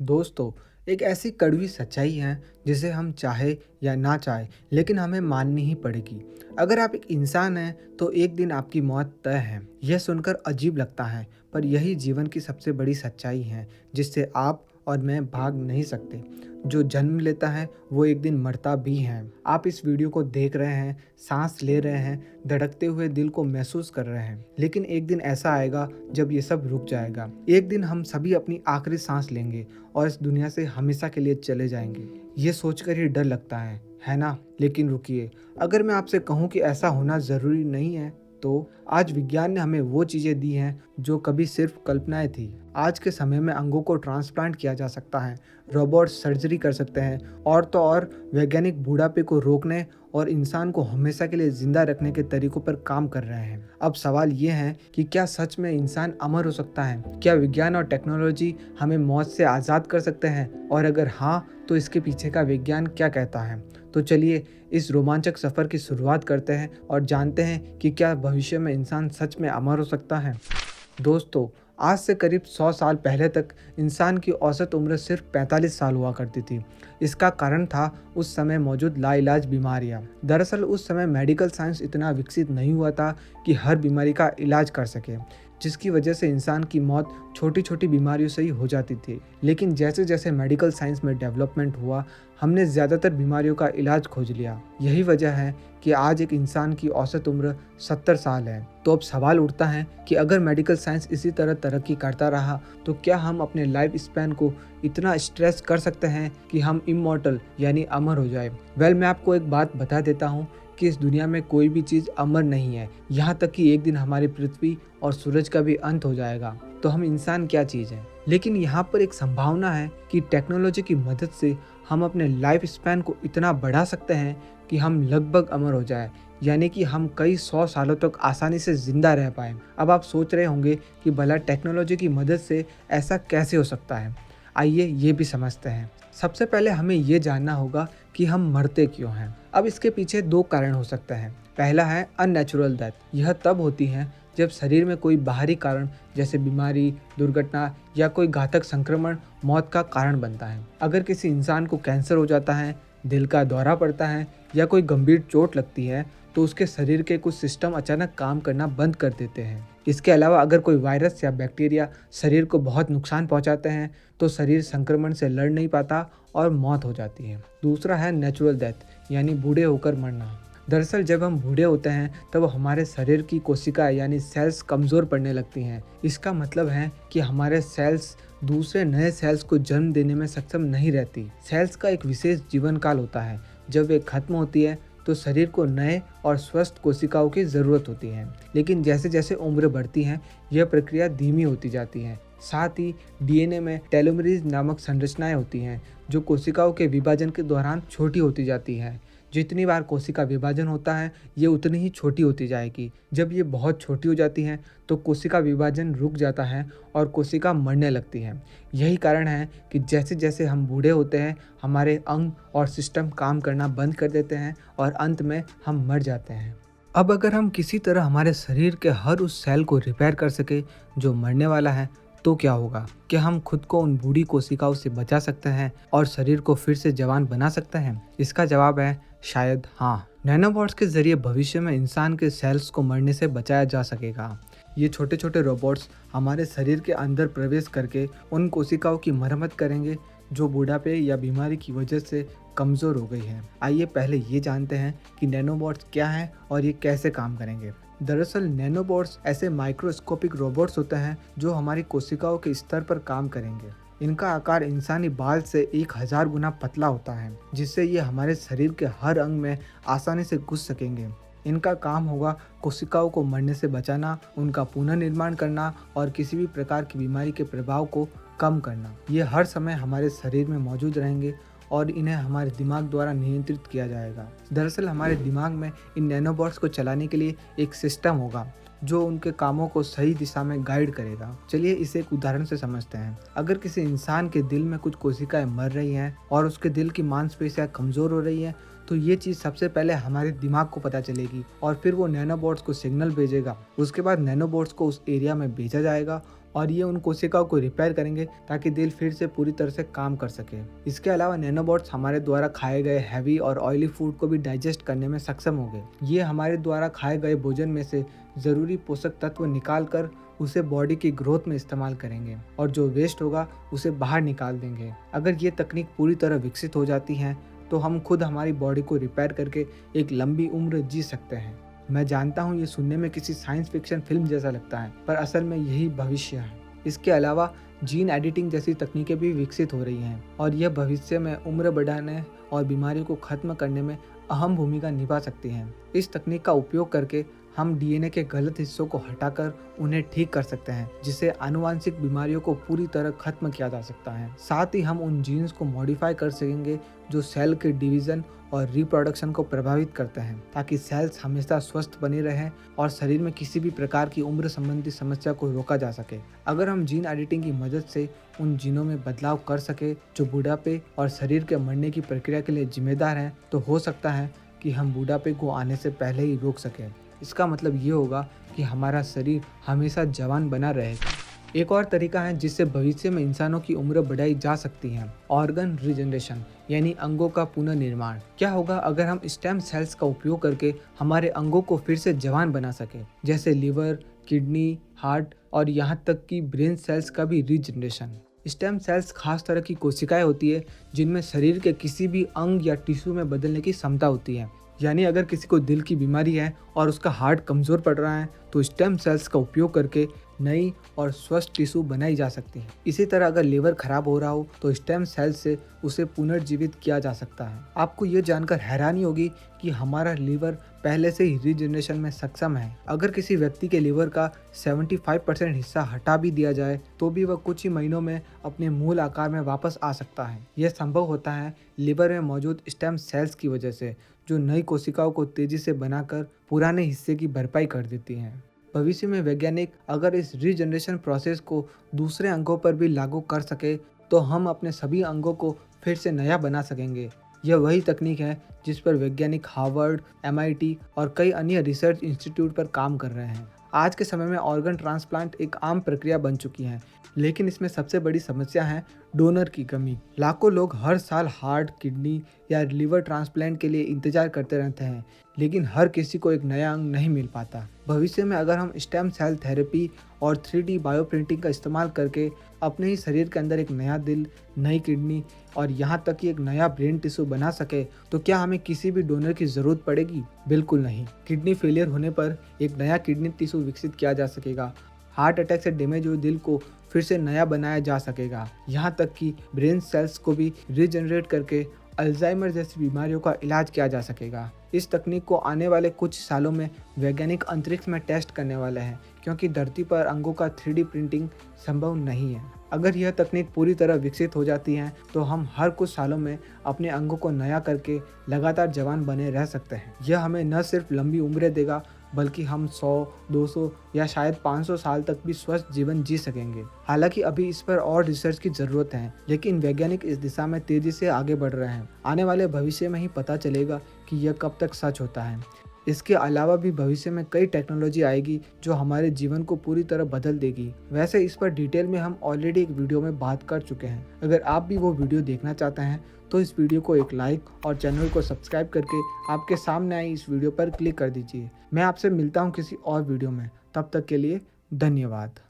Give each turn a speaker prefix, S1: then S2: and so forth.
S1: दोस्तों, एक ऐसी कड़वी सच्चाई है जिसे हम चाहे या ना चाहे लेकिन हमें माननी ही पड़ेगी। अगर आप एक इंसान हैं तो एक दिन आपकी मौत तय है। यह सुनकर अजीब लगता है पर यही जीवन की सबसे बड़ी सच्चाई है जिससे आप और मैं भाग नहीं सकते। जो जन्म लेता है वो एक दिन मरता भी है। आप इस वीडियो को देख रहे हैं, सांस ले रहे हैं, धड़कते हुए दिल को महसूस कर रहे हैं। लेकिन एक दिन ऐसा आएगा जब ये सब रुक जाएगा। एक दिन हम सभी अपनी आखिरी सांस लेंगे और इस दुनिया से हमेशा के लिए चले जाएंगे। ये सोचकर ही डर लगता है ना? लेकिन रुकिए, अगर मैं आपसे कहूँ कि ऐसा होना ज़रूरी नहीं है, तो आज विज्ञान ने हमें वो चीज़ें दी हैं जो कभी सिर्फ कल्पनाएं थी। आज के समय में अंगों को ट्रांसप्लांट किया जा सकता है, रोबोट सर्जरी कर सकते हैं और तो और वैज्ञानिक बुढ़ापे को रोकने और इंसान को हमेशा के लिए जिंदा रखने के तरीकों पर काम कर रहे हैं। अब सवाल ये है कि क्या सच में इंसान अमर हो सकता है? क्या विज्ञान और टेक्नोलॉजी हमें मौत से आज़ाद कर सकते हैं? और अगर हाँ, तो इसके पीछे का विज्ञान क्या कहता है? तो चलिए इस रोमांचक सफ़र की शुरुआत करते हैं और जानते हैं कि क्या भविष्य में इंसान सच में अमर हो सकता है। दोस्तों, आज से करीब 100 साल पहले तक इंसान की औसत उम्र सिर्फ 45 साल हुआ करती थी। इसका कारण था उस समय मौजूद लाइलाज बीमारियां। दरअसल उस समय मेडिकल साइंस इतना विकसित नहीं हुआ था कि हर बीमारी का इलाज कर सके, जिसकी वजह से इंसान की मौत छोटी छोटी बीमारियों से ही हो जाती थी। लेकिन जैसे जैसे मेडिकल साइंस में डेवलपमेंट हुआ, हमने ज़्यादातर बीमारियों का इलाज खोज लिया। यही वजह है कि आज एक इंसान की औसत उम्र 70 साल है। तो अब सवाल उठता है कि अगर मेडिकल साइंस इसी तरह तरक्की करता रहा तो क्या हम अपने लाइफ स्पैन को इतना स्ट्रेस कर सकते हैं कि हम इमॉर्टल यानी अमर हो जाए। मैं आपको एक बात बता देता हूँ कि इस दुनिया में कोई भी चीज़ अमर नहीं है, यहाँ तक कि एक दिन हमारी पृथ्वी और सूरज का भी अंत हो जाएगा। तो हम इंसान क्या चीज़ है? लेकिन यहाँ पर एक संभावना है कि टेक्नोलॉजी की मदद से हम अपने लाइफ स्पैन को इतना बढ़ा सकते हैं कि हम लगभग अमर हो जाए, यानी कि हम कई 100 सालों तक आसानी से जिंदा रह पाए। अब आप सोच रहे होंगे कि भला टेक्नोलॉजी की मदद से ऐसा कैसे हो सकता है। आइए ये भी समझते हैं। सबसे पहले हमें ये जानना होगा कि हम मरते क्यों हैं। अब इसके पीछे दो कारण हो सकते हैं। पहला है अननेचुरल डेथ। यह तब होती है जब शरीर में कोई बाहरी कारण जैसे बीमारी, दुर्घटना या कोई घातक संक्रमण मौत का कारण बनता है। अगर किसी इंसान को कैंसर हो जाता है, दिल का दौरा पड़ता है या कोई गंभीर चोट लगती है तो उसके शरीर के कुछ सिस्टम अचानक काम करना बंद कर देते हैं। इसके अलावा अगर कोई वायरस या बैक्टीरिया शरीर को बहुत नुकसान पहुंचाते हैं तो शरीर संक्रमण से लड़ नहीं पाता और मौत हो जाती है। दूसरा है नेचुरल डेथ यानी बूढ़े होकर मरना। दरअसल जब हम बूढ़े होते हैं तब हमारे शरीर की कोशिका यानी सेल्स कमज़ोर पड़ने लगती हैं। इसका मतलब है कि हमारे सेल्स दूसरे नए सेल्स को जन्म देने में सक्षम नहीं रहती। सेल्स का एक विशेष जीवन काल होता है। जब वे खत्म होती है तो शरीर को नए और स्वस्थ कोशिकाओं की ज़रूरत होती है। लेकिन जैसे जैसे उम्र बढ़ती है यह प्रक्रिया धीमी होती जाती है। साथ ही डीएनए में टेलोमेरेज नामक संरचनाएं होती हैं जो कोशिकाओं के विभाजन के दौरान छोटी होती जाती है। जितनी बार कोशिका विभाजन होता है ये उतनी ही छोटी होती जाएगी। जब ये बहुत छोटी हो जाती है तो कोशिका विभाजन रुक जाता है और कोशिका मरने लगती है। यही कारण है कि जैसे जैसे हम बूढ़े होते हैं हमारे अंग और सिस्टम काम करना बंद कर देते हैं और अंत में हम मर जाते हैं। अब अगर हम किसी तरह हमारे शरीर के हर उस सेल को रिपेयर कर सके जो मरने वाला है तो क्या होगा? क्या हम खुद को उन बूढ़ी कोशिकाओं से बचा सकते हैं और शरीर को फिर से जवान बना सकते हैं? इसका जवाब है शायद हाँ। नैनोबॉट्स के जरिए भविष्य में इंसान के सेल्स को मरने से बचाया जा सकेगा। ये छोटे छोटे रोबोट्स हमारे शरीर के अंदर प्रवेश करके उन कोशिकाओं की मरम्मत करेंगे जो बुढ़ापे या बीमारी की वजह से कमज़ोर हो गई हैं। आइए पहले ये जानते हैं कि नैनोबॉट्स क्या हैं और ये कैसे काम करेंगे। दरअसल नैनोबॉट्स ऐसे माइक्रोस्कोपिक रोबोट्स होते हैं जो हमारी कोशिकाओं के स्तर पर काम करेंगे। इनका आकार इंसानी बाल से 1000 गुना पतला होता है, जिससे ये हमारे शरीर के हर अंग में आसानी से घुस सकेंगे। इनका काम होगा कोशिकाओं को मरने से बचाना, उनका पुनर्निर्माण करना और किसी भी प्रकार की बीमारी के प्रभाव को कम करना। ये हर समय हमारे शरीर में मौजूद रहेंगे और इन्हें हमारे दिमाग द्वारा नियंत्रित किया जाएगा। दरअसल हमारे दिमाग में इन नैनोबॉट्स को चलाने के लिए एक सिस्टम होगा जो उनके कामों को सही दिशा में गाइड करेगा। चलिए इसे एक उदाहरण से समझते हैं। अगर किसी इंसान के दिल में कुछ कोशिकाएं मर रही हैं और उसके दिल की मांसपेशियां कमज़ोर हो रही हैं तो ये चीज़ सबसे पहले हमारे दिमाग को पता चलेगी और फिर वो नैनोबॉट्स को सिग्नल भेजेगा। उसके बाद नैनोबॉट्स को उस एरिया में भेजा जाएगा और ये उन कोशिकाओं को रिपेयर करेंगे ताकि दिल फिर से पूरी तरह से काम कर सके। इसके अलावा नैनोबॉट्स हमारे द्वारा खाए गए हैवी और ऑयली फूड को भी डाइजेस्ट करने में सक्षम होंगे। ये हमारे द्वारा खाए गए भोजन में से ज़रूरी पोषक तत्व निकाल कर उसे बॉडी की ग्रोथ में इस्तेमाल करेंगे और जो वेस्ट होगा उसे बाहर निकाल देंगे। अगर ये तकनीक पूरी तरह विकसित हो जाती है तो हम खुद हमारी बॉडी को रिपेयर करके एक लंबी उम्र जी सकते हैं। मैं जानता हूँ ये सुनने में किसी साइंस फिक्शन फिल्म जैसा लगता है, पर असल में यही भविष्य है। इसके अलावा जीन एडिटिंग जैसी तकनीकें भी विकसित हो रही हैं और यह भविष्य में उम्र बढ़ाने और बीमारियों को खत्म करने में अहम भूमिका निभा सकती हैं। इस तकनीक का उपयोग करके हम डीएनए के गलत हिस्सों को हटाकर उन्हें ठीक कर सकते हैं, जिससे आनुवांशिक बीमारियों को पूरी तरह खत्म किया जा सकता है। साथ ही हम उन जीन्स को मॉडिफाई कर सकेंगे जो सेल के डिवीजन और रिप्रोडक्शन को प्रभावित करते हैं, ताकि सेल्स हमेशा स्वस्थ बने रहें और शरीर में किसी भी प्रकार की उम्र संबंधी समस्या को रोका जा सके। अगर हम जीन एडिटिंग की मदद से उन जीनों में बदलाव कर सके जो बुढ़ापे और शरीर के मरने की प्रक्रिया के लिए जिम्मेदार हैं, तो हो सकता है कि हम बुढ़ापे को आने से पहले ही रोक सकें। इसका मतलब ये होगा कि हमारा शरीर हमेशा जवान बना रहेगा। एक और तरीका है जिससे भविष्य में इंसानों की उम्र बढ़ाई जा सकती है, ऑर्गन रीजनरेशन यानी अंगों का पुनर्निर्माण। क्या होगा अगर हम स्टेम सेल्स का उपयोग करके हमारे अंगों को फिर से जवान बना सके, जैसे लिवर, किडनी, हार्ट और यहाँ तक कि ब्रेन सेल्स का भी रीजनरेशन। स्टेम सेल्स खास तरह की कोशिकाएं होती है जिनमें शरीर के किसी भी अंग या टिश्यू में बदलने की क्षमता होती है। यानी अगर किसी को दिल की बीमारी है और उसका हार्ट कमज़ोर पड़ रहा है तो स्टेम सेल्स का उपयोग करके नई और स्वस्थ टिश्यू बनाई जा सकती है। इसी तरह अगर लीवर खराब हो रहा हो तो स्टेम सेल्स से उसे पुनर्जीवित किया जा सकता है। आपको ये जानकर हैरानी होगी कि हमारा लीवर पहले से ही रीजनरेशन में सक्षम है। अगर किसी व्यक्ति के लीवर का 75% हिस्सा हटा भी दिया जाए तो भी वह कुछ ही महीनों में अपने मूल आकार में वापस आ सकता है। यह संभव होता है लीवर में मौजूद स्टेम सेल्स की वजह से, जो नई कोशिकाओं को तेजी से बनाकर पुराने हिस्से की भरपाई कर देती हैं। भविष्य में वैज्ञानिक अगर इस रीजनरेशन प्रोसेस को दूसरे अंगों पर भी लागू कर सके तो हम अपने सभी अंगों को फिर से नया बना सकेंगे। यह वही तकनीक है जिस पर वैज्ञानिक हार्वर्ड, एमआईटी और कई अन्य रिसर्च इंस्टीट्यूट पर काम कर रहे हैं। आज के समय में ऑर्गन ट्रांसप्लांट एक आम प्रक्रिया बन चुकी है, लेकिन इसमें सबसे बड़ी समस्या है डोनर की कमी। लाखों लोग हर साल हार्ट, किडनी या लिवर ट्रांसप्लांट के लिए इंतजार करते रहते हैं, लेकिन हर किसी को एक नया अंग नहीं मिल पाता। भविष्य में अगर हम स्टेम सेल थेरेपी और 3D बायोप्रिंटिंग का इस्तेमाल करके अपने ही शरीर के अंदर एक नया दिल, नई किडनी और यहाँ तक कि एक नया ब्रेन टिश्यू बना सके तो क्या हमें किसी भी डोनर की ज़रूरत पड़ेगी? बिल्कुल नहीं। किडनी फेलियर होने पर एक नया किडनी टिश्यू विकसित किया जा सकेगा। हार्ट अटैक से डैमेज हुए दिल को फिर से नया बनाया जा सकेगा। यहाँ तक कि ब्रेन सेल्स को भी रीजनरेट करके अल्जाइमर जैसी बीमारियों का इलाज किया जा सकेगा। इस तकनीक को आने वाले कुछ सालों में वैज्ञानिक अंतरिक्ष में टेस्ट करने वाले हैं, क्योंकि धरती पर अंगों का 3D प्रिंटिंग संभव नहीं है। अगर यह तकनीक पूरी तरह विकसित हो जाती है तो हम हर कुछ सालों में अपने अंगों को नया करके लगातार जवान बने रह सकते हैं। यह हमें न सिर्फ लंबी उम्रें देगा, बल्कि हम 100, 200 या शायद 500 साल तक भी स्वस्थ जीवन जी सकेंगे। हालांकि अभी इस पर और रिसर्च की ज़रूरत है, लेकिन वैज्ञानिक इस दिशा में तेज़ी से आगे बढ़ रहे हैं। आने वाले भविष्य में ही पता चलेगा कि यह कब तक सच होता है। इसके अलावा भी भविष्य में कई टेक्नोलॉजी आएगी जो हमारे जीवन को पूरी तरह बदल देगी। वैसे इस पर डिटेल में हम ऑलरेडी एक वीडियो में बात कर चुके हैं। अगर आप भी वो वीडियो देखना चाहते हैं तो इस वीडियो को एक लाइक और चैनल को सब्सक्राइब करके आपके सामने आई इस वीडियो पर क्लिक कर दीजिए। मैं आपसे मिलता हूँ किसी और वीडियो में। तब तक के लिए धन्यवाद।